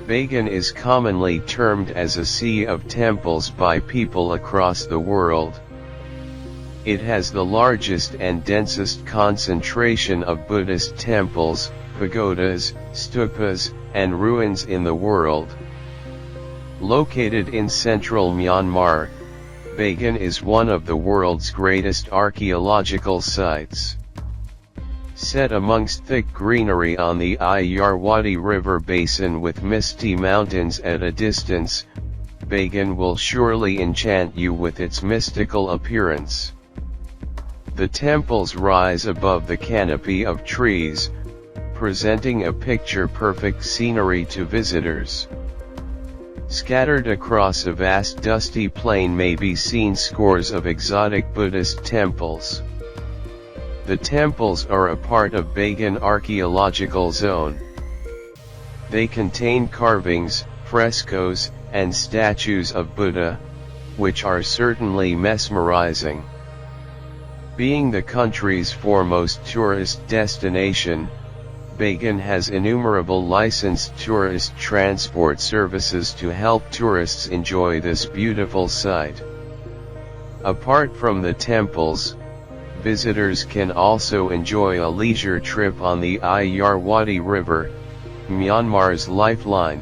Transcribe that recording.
Bagan is commonly termed as a sea of temples by people across the world. It has the largest and densest concentration of Buddhist temples, pagodas, stupas, and ruins in the world. Located in central Myanmar, Bagan is one of the world's greatest archaeological sites. Set amongst thick greenery on the Ayeyarwady river basin with misty mountains at a distance, Bagan will surely enchant you with its mystical appearance. The temples rise above the canopy of trees, presenting a picture-perfect scenery to visitors. Scattered across a vast dusty plain may be seen scores of exotic Buddhist temples. The temples are a part of Bagan Archaeological Zone. They contain carvings, frescos, and statues of Buddha, which are certainly mesmerizing. Being the country's foremost tourist destination, Bagan has innumerable licensed tourist transport services to help tourists enjoy this beautiful site. Apart from the temples, visitors can also enjoy a leisure trip on the Ayeyarwady River, Myanmar's lifeline.